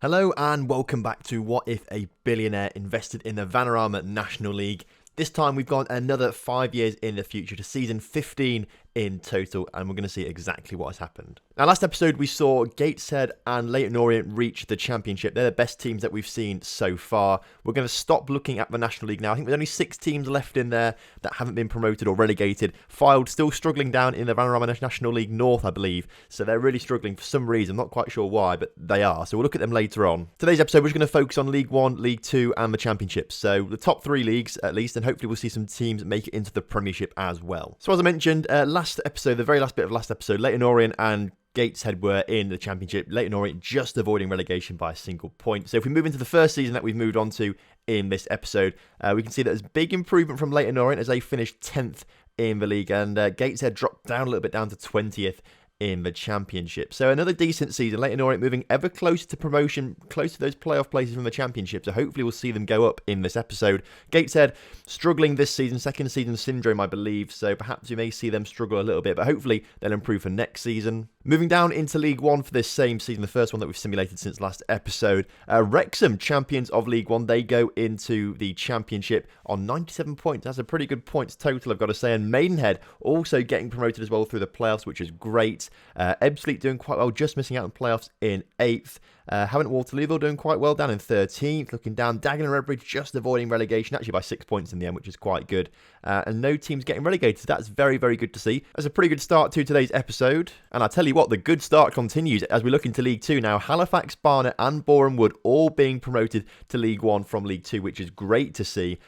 Hello and welcome back to What If a Billionaire Invested in the Vanarama National League. This time we've gone another 5 years in the future to season 15 in total, and we're going to see exactly what has happened. Now, last episode we saw Gateshead and Leyton Orient reach the championship. They're the best teams that we've seen so far. We're going to stop looking at the National League now. I think there's only 6 teams left in there that haven't been promoted or relegated. Fylde still struggling down in the Vanarama National League North, I believe. So they're really struggling for some reason. I'm not quite sure why, but they are. So we'll look at them later on. Today's episode, we're just going to focus on League 1, League 2 and the Championship. So the top 3 leagues at least, and hopefully we'll see some teams make it into the Premiership as well. So as I mentioned, last episode, the very last bit of last episode, Leyton Orient and Gateshead were in the Championship. Leyton Orient just avoiding relegation by a single point. So if we move into the first season that we've moved on to in this episode, we can see that there's big improvement from Leyton Orient as they finished 10th in the league, and Gateshead dropped down a little bit down to 20th in the Championship. So another decent season. Leyton Orient moving ever closer to promotion, close to those playoff places from the Championship. So hopefully we'll see them go up in this episode. Gateshead struggling this season, second season syndrome, I believe. So perhaps you may see them struggle a little bit, but hopefully they'll improve for next season. Moving down into League 1 for this same season, the first one that we've simulated since last episode. Wrexham, champions of League 1, they go into the Championship on 97 points. That's a pretty good points total, I've got to say. And Maidenhead also getting promoted as well through the playoffs, which is great. Ebbsfleet doing quite well, just missing out on playoffs in 8th. Havant Waterlooville doing quite well down in 13th. Looking down, Dagenham and Redbridge just avoiding relegation, actually by 6 points in the end, which is quite good. And no teams getting relegated. So that's very, very good to see. That's a pretty good start to today's episode. And I tell you what, the good start continues as we look into League 2 now. Halifax, Barnet and Boreham Wood all being promoted to League 1 from League 2, which is great to see.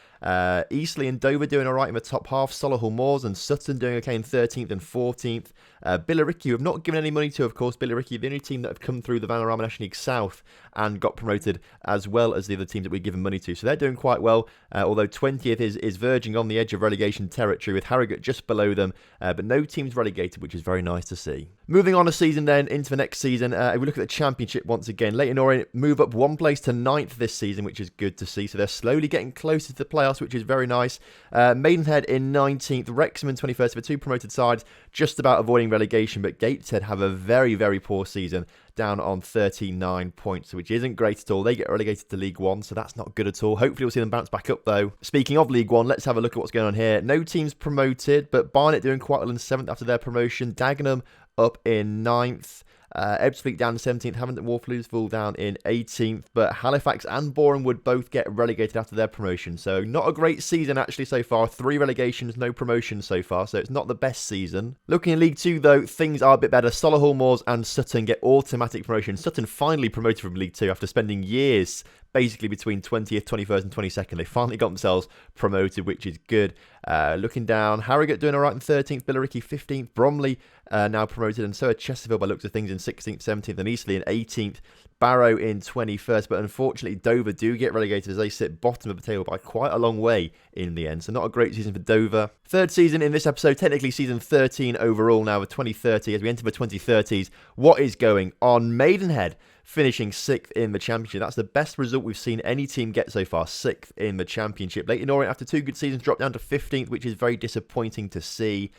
Eastleigh and Dover doing alright in the top half. Solihull Moors and Sutton doing okay in 13th and 14th. Billericay, who have not given any money to, of course. Billericay, the only team that have come through the Vanarama National League South and got promoted, as well as the other teams that we've given money to. So they're doing quite well, although 20th is verging on the edge of relegation territory with Harrogate just below them, but no teams relegated, which is very nice to see. Moving on a season then into the next season, if we look at the Championship once again, Leyton Orient move up 1 place to 9th this season, which is good to see. So they're slowly getting closer to the playoffs, which is very nice. Maidenhead in 19th, Wrexham in 21st, the 2 promoted sides, just about avoiding relegation, but Gateshead have a very, very poor season, down on 39 points, which isn't great at all. They get relegated to League 1, so that's not good at all. Hopefully we'll see them bounce back up though. Speaking of League 1, let's have a look at what's going on here. No teams promoted, but Barnet doing quite well in 7th after their promotion. Dagenham up in 9th. Ebbsfleet down in 17th, Havant and Waterlooville down in 18th, but Halifax and Boreham Wood both get relegated after their promotion. So not a great season actually so far. 3 relegations, no promotions so far, so it's not the best season. Looking in League 2 though, things are a bit better. Solihull Moors and Sutton get automatic promotion. Sutton finally promoted from League 2 after spending years basically between 20th, 21st and 22nd. They finally got themselves promoted, which is good. Looking down, Harrogate doing alright in 13th, Billericay 15th, Bromley now promoted, and so are Chesterfield by looks of things in 16th, 17th and Eastleigh in 18th. Barrow in 21st, but unfortunately Dover do get relegated as they sit bottom of the table by quite a long way in the end. So not a great season for Dover. Third season in this episode, technically season 13 overall now with 2030 as we enter the 2030s. What is going on? Maidenhead finishing 6th in the Championship. That's the best result we've seen any team get so far, 6th in the Championship. Leyton Orient, after 2 good seasons, dropped down to 15th, which is very disappointing to see.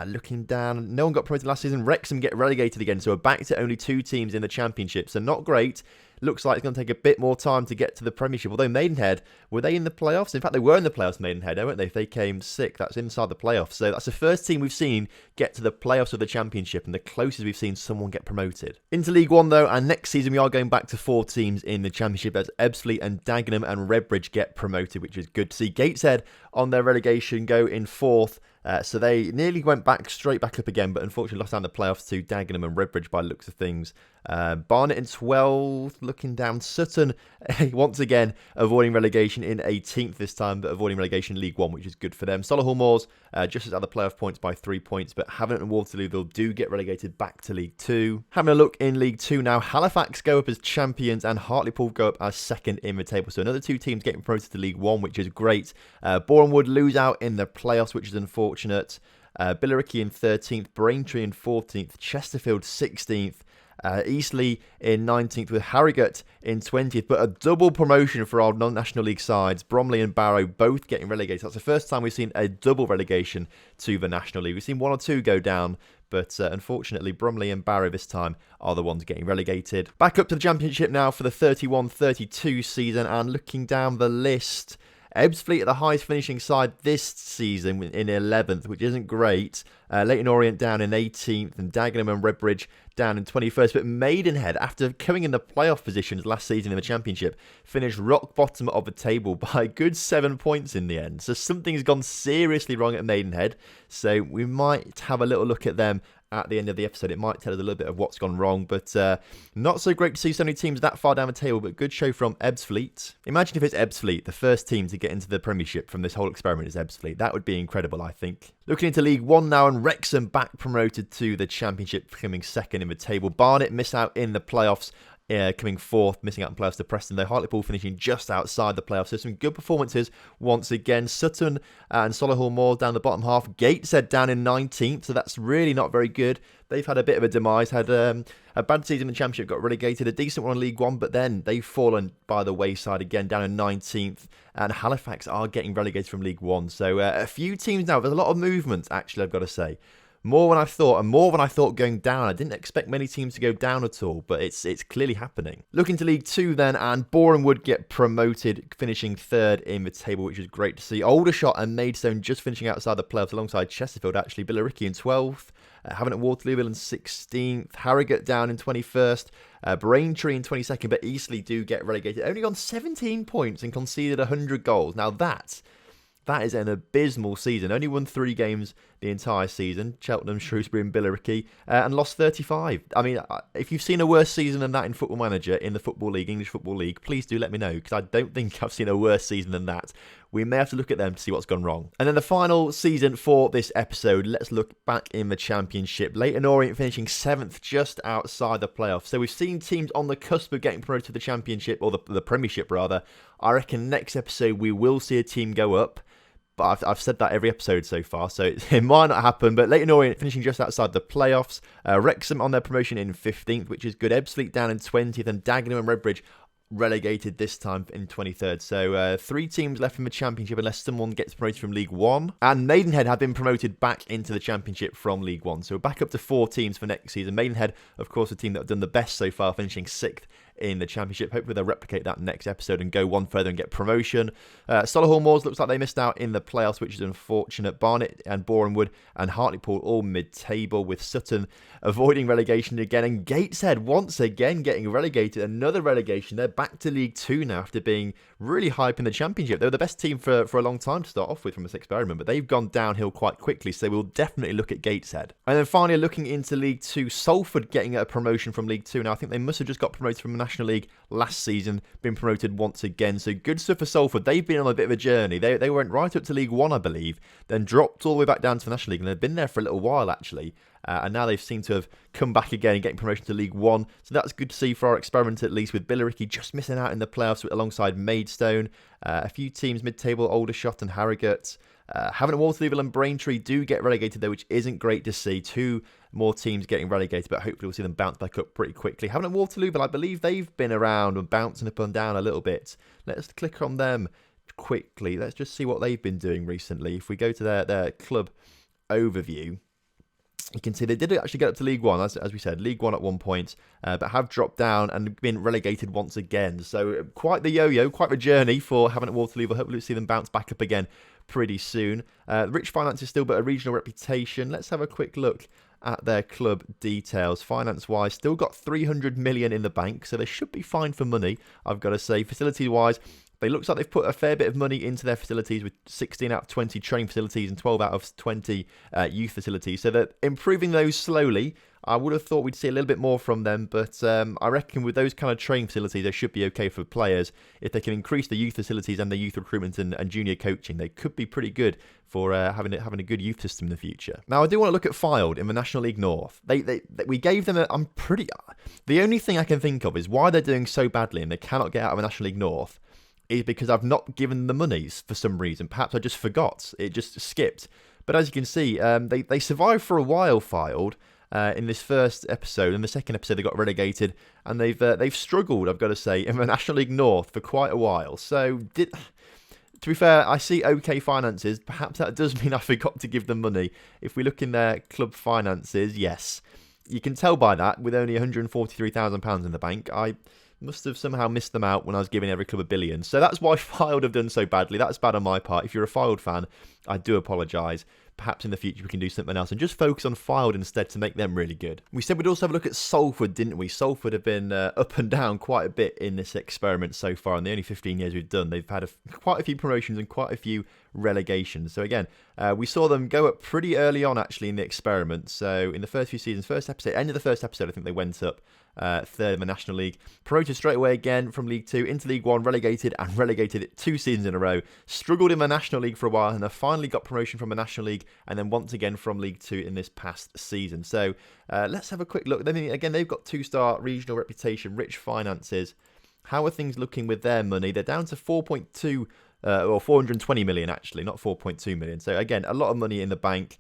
Looking down, no one got promoted last season. Wrexham get relegated again, so we're back to only 2 teams in the Championship. So not great. Looks like it's going to take a bit more time to get to the Premiership. Although Maidenhead, were they in the playoffs? In fact, they were in the playoffs, Maidenhead, weren't they? If they came 6th, that's inside the playoffs. So that's the first team we've seen get to the playoffs of the Championship and the closest we've seen someone get promoted. Into League 1 though, and next season we are going back to 4 teams in the Championship as Ebbsfleet and Dagenham and Redbridge get promoted, which is good to see. Gateshead on their relegation go in 4th. So they nearly went straight back up again, but unfortunately lost down the playoffs to Dagenham and Redbridge by the looks of things. Barnet in 12th, looking down. Sutton, once again, avoiding relegation in 18th this time, but avoiding relegation in League 1, which is good for them. Solihull Moors, just as other playoff points by 3 points, but Havant and Waterlooville do get relegated back to League 2. Having a look in League 2 now, Halifax go up as champions and Hartlepool go up as 2nd in the table. So another 2 teams getting promoted to League 1, which is great. Boreham Wood lose out in the playoffs, which is unfortunate. Billericay in 13th, Braintree in 14th, Chesterfield 16th, Eastleigh in 19th with Harrogate in 20th, but a double promotion for our non-National League sides. Bromley and Barrow both getting relegated. That's the first time we've seen a double relegation to the National League. We've seen one or two go down, but unfortunately, Bromley and Barrow this time are the ones getting relegated. Back up to the Championship now for the 31-32 season, and looking down the list, Ebbsfleet are the highest finishing side this season in 11th, which isn't great. Leyton Orient down in 18th, and Dagenham and Redbridge down in 21st. But Maidenhead, after coming in the playoff positions last season in the Championship, finished rock bottom of the table by a good 7 points in the end. So something's gone seriously wrong at Maidenhead. So we might have a little look at them at the end of the episode. It might tell us a little bit of what's gone wrong, but not so great to see so many teams that far down the table, but good show from Ebbsfleet. Imagine if it's Ebbsfleet, the first team to get into the Premiership from this whole experiment is Ebbsfleet. That would be incredible, I think. Looking into League One now, and Wrexham back promoted to the Championship, coming second in the table. Barnet miss out in the playoffs, coming fourth, missing out in playoffs to Preston, though Hartlepool finishing just outside the playoffs. So some good performances once again. Sutton and Solihull Moors down the bottom half. Gateshead down in 19th, so that's really not very good. They've had a bit of a demise, had a bad season in the Championship, got relegated, a decent one in League One, but then they've fallen by the wayside again, down in 19th, and Halifax are getting relegated from League One. So a few teams now, there's a lot of movement, actually, I've got to say. More than I thought, and more than I thought going down. I didn't expect many teams to go down at all, but it's clearly happening. Looking to League Two then, and Borehamwood get promoted, finishing third in the table, which is great to see. Aldershot and Maidstone just finishing outside the playoffs alongside Chesterfield, actually. Billericay in 12th, Havant and Waterlooville in 16th, Harrogate down in 21st, Braintree in 22nd, but Eastleigh do get relegated. Only on 17 points and conceded 100 goals. Now that is an abysmal season. Only won 3 games the entire season. Cheltenham, Shrewsbury and Billericay, and lost 35. I mean, if you've seen a worse season than that in Football Manager, in the Football League, English Football League, please do let me know, because I don't think I've seen a worse season than that. We may have to look at them to see what's gone wrong. And then the final season for this episode, let's look back in the Championship. Leyton Orient finishing 7th, just outside the playoffs. So we've seen teams on the cusp of getting promoted to the Championship, or the Premiership rather. I reckon next episode we will see a team go up. But I've said that every episode so far, so it might not happen. But Leyton Orient finishing just outside the playoffs. Wrexham on their promotion in 15th, which is good. Ebbsfleet down in 20th, and Dagenham and Redbridge relegated this time in 23rd. So 3 teams left in the Championship unless someone gets promoted from League One. And Maidenhead have been promoted back into the Championship from League One. So we're back up to 4 teams for next season. Maidenhead, of course, the team that have done the best so far, finishing 6th in the Championship. Hopefully they'll replicate that next episode and go one further and get promotion. Solihull Moors looks like they missed out in the playoffs, which is unfortunate. Barnet and Borehamwood and Hartlepool all mid-table, with Sutton avoiding relegation again, and Gateshead once again getting relegated. Another relegation. They're back to League Two now after being really hype in the Championship. They were the best team for a long time to start off with from this experiment, but they've gone downhill quite quickly, so we'll definitely look at Gateshead. And then finally, looking into League Two, Salford getting a promotion from League Two. Now I think they must have just got promoted from the National League last season, been promoted once again, so good stuff for Salford. They've been on a bit of a journey. They went right up to League One, I believe, then dropped all the way back down to the National League, and they've been there for a little while actually. And now they've seemed to have come back again and getting promotion to League One. So that's good to see for our experiment, at least, with Billericay just missing out in the playoffs alongside Maidstone. A few teams mid-table, Aldershot and Harrogate. Havant and Waterlooville and Braintree do get relegated though, which isn't great to see. 2 more teams getting relegated, but hopefully we'll see them bounce back up pretty quickly. Havant and Waterlooville, I believe they've been around and bouncing up and down a little bit. Let's click on them quickly. Let's just see what they've been doing recently. If we go to their club overview, you can see they did actually get up to League One, as we said, League One at one point, but have dropped down and been relegated once again. So quite the yo-yo, quite the journey for Havant and Waterlooville. Hopefully we'll see them bounce back up again pretty soon. Rich finances still, but a regional reputation. Let's have a quick look at their club details. Finance-wise, still got 300 million in the bank, so they should be fine for money, I've got to say. Facility-wise, it looks like they've put a fair bit of money into their facilities, with 16 out of 20 training facilities and 12 out of 20 youth facilities. So they're improving those slowly. I would have thought we'd see a little bit more from them, but I reckon with those kind of training facilities, they should be okay for players. If they can increase the youth facilities and the youth recruitment and junior coaching, they could be pretty good for having a good youth system in the future. Now, I do want to look at Fylde in the National League North. We gave them the only thing I can think of is why they're doing so badly and they cannot get out of the National League North is because I've not given the monies for some reason. Perhaps I just forgot. It just skipped. But as you can see, they survived for a while, Fylde. in this first episode. In the second episode, they got relegated, and they've struggled, I've got to say, in the National League North for quite a while. So, to be fair, I see okay finances. Perhaps that does mean I forgot to give them money. If we look in their club finances, yes. You can tell by that, with only £143,000 in the bank, I must have somehow missed them out when I was giving every club a billion. So that's why Fylde have done so badly. That's bad on my part. If you're a Fylde fan, I do apologise. Perhaps in the future we can do something else and just focus on Fylde instead to make them really good. We said we'd also have a look at Salford, didn't we? Salford have been up and down quite a bit in this experiment so far. In the only 15 years we've done, they've had quite a few promotions and quite a few relegations. So again, we saw them go up pretty early on actually in the experiment. So in the first few seasons, end of the first episode, I think they went up third in the National League. Promoted straight away again from League 2 into League 1, relegated it 2 seasons in a row. Struggled in the National League for a while and have finally got promotion from the National League and then once again from League 2 in this past season. So let's have a quick look. Again, they've got 2-star regional reputation, rich finances. How are things looking with their money? They're down to 4.2 or 420 million actually, not 4.2 million. So again, a lot of money in the bank.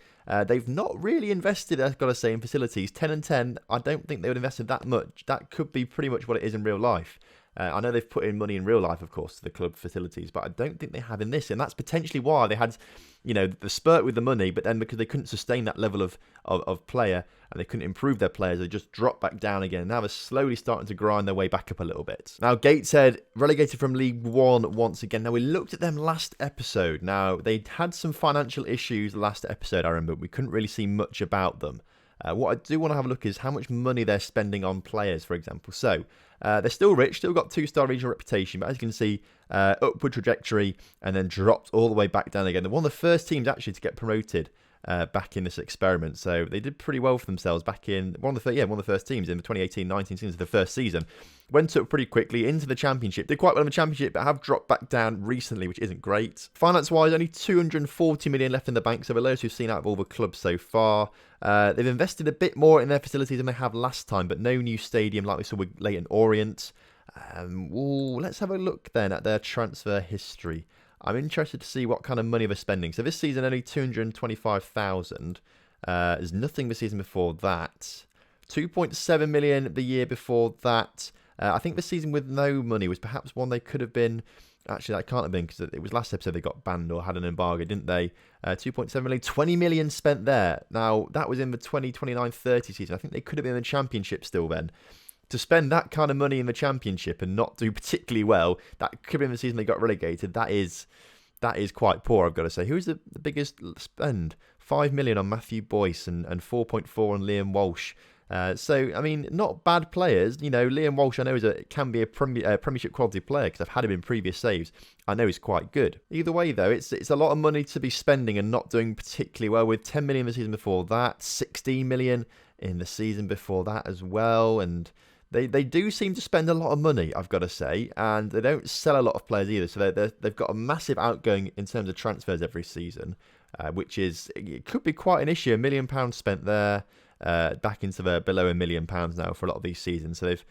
They've not really invested, I've got to say, in facilities. 10 and 10, I don't think they would have invested that much. That could be pretty much what it is in real life. I know they've put in money in real life, of course, to the club facilities, but I don't think they have in this. And that's potentially why they had, the spurt with the money, but then because they couldn't sustain that level of player and they couldn't improve their players, they just dropped back down again. Now they're slowly starting to grind their way back up a little bit. Now, Gateshead, relegated from League 1 once again. Now, we looked at them last episode. Now, they had some financial issues last episode, I remember. We couldn't really see much about them. What I do want to have a look is how much money they're spending on players, for example. So, they're still rich, still got 2-star regional reputation, but as you can see, upward trajectory and then dropped all the way back down again. They're one of the first teams actually to get promoted back in this experiment. So they did pretty well for themselves back in one of the first teams in the 2018-19 season, the first season. Went up pretty quickly into the Championship. Did quite well in the Championship, but have dropped back down recently, which isn't great. Finance-wise, only 240 million left in the bank, so the lowest we've seen out of all the clubs so far. They've invested a bit more in their facilities than they have last time, but no new stadium like we saw with Leyton Orient. Let's have a look then at their transfer history. I'm interested to see what kind of money they're spending. So this season, only 225,000. There's nothing the season before that. 2.7 million the year before that. I think the season with no money was perhaps one they could have been. Actually, that can't have been because it was last episode they got banned or had an embargo, didn't they? 2.7 million, 20 million spent there. Now, that was in the 2029-30 season. I think they could have been in the Championship still then. To spend that kind of money in the Championship and not do particularly well, that could have been the season they got relegated. That is quite poor, I've got to say. Who is the biggest spend? 5 million on Matthew Boyce and 4.4 on Liam Walsh. So, I mean, not bad players. Liam Walsh, I know, can be a Premiership quality player because I've had him in previous saves. I know he's quite good. Either way, though, it's a lot of money to be spending and not doing particularly well. With 10 million the season before that, 16 million in the season before that as well, and They do seem to spend a lot of money, I've got to say, and they don't sell a lot of players either. So they've got a massive outgoing in terms of transfers every season, which it could be quite an issue. £1 million spent there, back into the below £1 million now for a lot of these seasons. So they've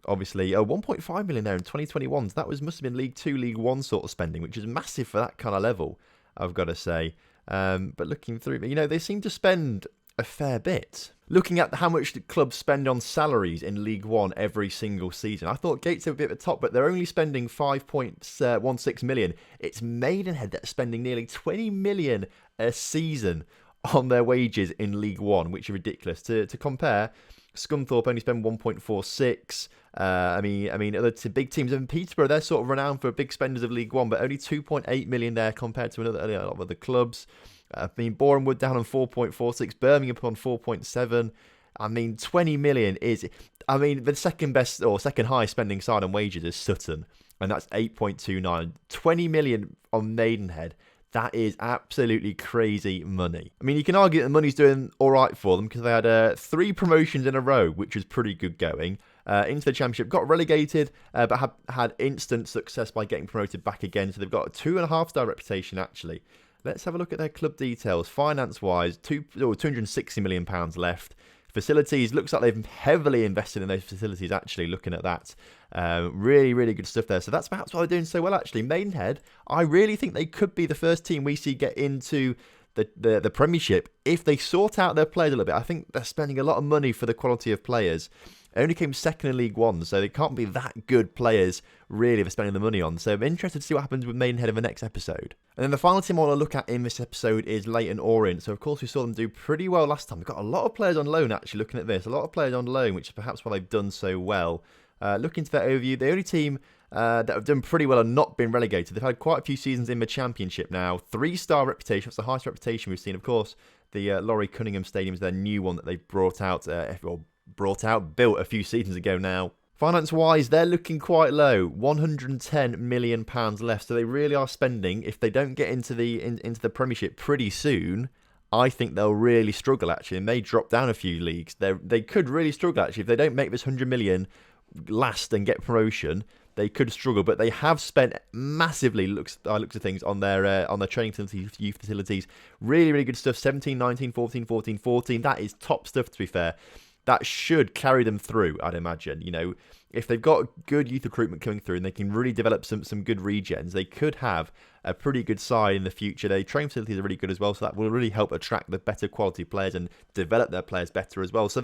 obviously 1.5 million there in 2021. So that must have been League 2, League 1 sort of spending, which is massive for that kind of level, I've got to say. But looking through, they seem to spend a fair bit. Looking at how much the clubs spend on salaries in League 1 every single season, I thought Gateshead would be at the top, but they're only spending 5.16 million. It's Maidenhead that's spending nearly 20 million a season on their wages in League 1, which is ridiculous. To compare, Scunthorpe only spend 1.46. I mean, other big teams in Peterborough, they're sort of renowned for big spenders of League 1, but only 2.8 million there compared to a lot of other clubs. Boreham Wood down on 4.46, Birmingham on 4.7. I mean, 20 million is. The second best or second highest spending side on wages is Sutton, and that's 8.29. 20 million on Maidenhead. That is absolutely crazy money. I mean, you can argue that the money's doing all right for them because they had 3 promotions in a row, which was pretty good going. Into the Championship, got relegated, but had instant success by getting promoted back again. So they've got a 2.5-star reputation, actually. Let's have a look at their club details. Finance-wise, £260 million left. Facilities, looks like they've heavily invested in those facilities, actually, looking at that. Really, really good stuff there. So that's perhaps why they're doing so well, actually. Maidenhead, I really think they could be the first team we see get into the Premiership, if they sort out their players a little bit. I think they're spending a lot of money for the quality of players. It only came second in League One, so they can't be that good players, really, for spending the money on. So I'm interested to see what happens with Maidenhead in the next episode. And then the final team I want to look at in this episode is Leyton Orient. So, of course, we saw them do pretty well last time. We've got a lot of players on loan, actually, looking at this. A lot of players on loan, which is perhaps why they've done so well. Looking to that overview, the only team that have done pretty well and not been relegated. They've had quite a few seasons in the Championship now. 3-star reputation. That's the highest reputation we've seen. Of course, the Laurie Cunningham Stadium is their new one that they've built a few seasons ago now. Finance-wise, they're looking quite low. £110 million left. So they really are spending. If they don't get into the Premiership pretty soon, I think they'll really struggle, actually, and may drop down a few leagues. They could really struggle, actually. If they don't make this £100 million last and get promotion, they could struggle. But they have spent massively, looks at things, on their training facilities, youth facilities. Really, really good stuff. 17, 19, 14, 14, 14. That is top stuff, to be fair. That should carry them through, I'd imagine. You know, if they've got good youth recruitment coming through and they can really develop some good regens, they could have a pretty good side in the future. Their training facilities are really good as well, so that will really help attract the better quality players and develop their players better as well. So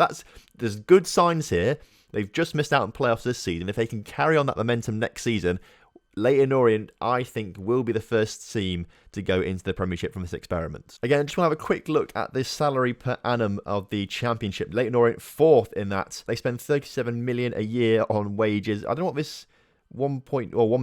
there's good signs here. They've just missed out on playoffs this season. If they can carry on that momentum next season, Leyton Orient, I think, will be the first team to go into the Premiership from this experiment. Again, I just want to have a quick look at the salary per annum of the Championship. Leyton Orient, fourth in that. They spend $37 million a year on wages. I don't know what this 1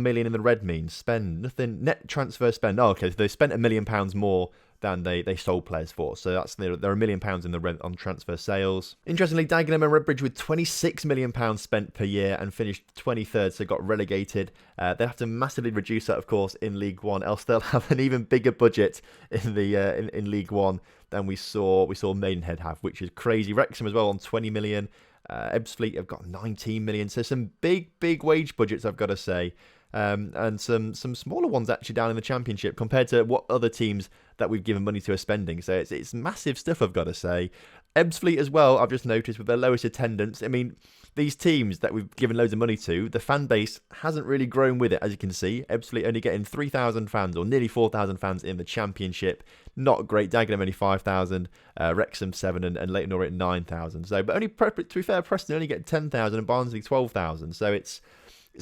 million in the red means. Spend nothing. Net transfer spend. Oh, okay. So they spent £1 million more than they sold players for. So they're £1 million in the red on transfer sales. Interestingly, Dagenham and Redbridge with £26 million spent per year and finished 23rd, so got relegated. They have to massively reduce that, of course, in League One, else they'll have an even bigger budget in the in League One than we saw Maidenhead have, which is crazy. Wrexham as well on 20 million. Ebbsfleet have got 19 million. So some big wage budgets, I've got to say. And some smaller ones actually down in the Championship compared to what other teams that we've given money to are spending. So it's massive stuff, I've got to say. Ebbsfleet as well, I've just noticed, with their lowest attendance. I mean, these teams that we've given loads of money to, the fan base hasn't really grown with it, as you can see. Ebbsfleet only getting 3,000 fans, or nearly 4,000 fans in the Championship. Not great. Dagenham only 5,000, Wrexham 7, and Leyton Orient 9,000. So, but only, to be fair, Preston only get 10,000 and Barnsley 12,000. So it's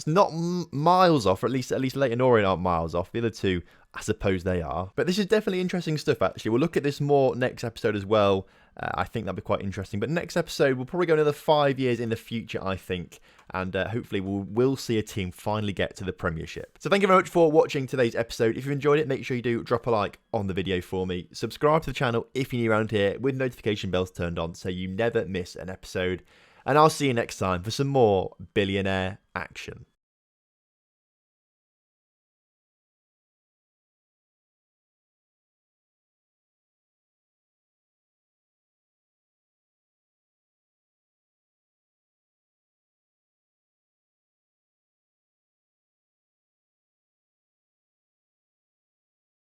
not miles off, or at least Leyton Orient aren't miles off. The other two, I suppose they are. But this is definitely interesting stuff, actually. We'll look at this more next episode as well. I think that'll be quite interesting. But next episode, we'll probably go another 5 years in the future, I think. And hopefully we'll see a team finally get to the Premiership. So thank you very much for watching today's episode. If you enjoyed it, make sure you do drop a like on the video for me. Subscribe to the channel if you're new around here with notification bells turned on so you never miss an episode. And I'll see you next time for some more billionaire action.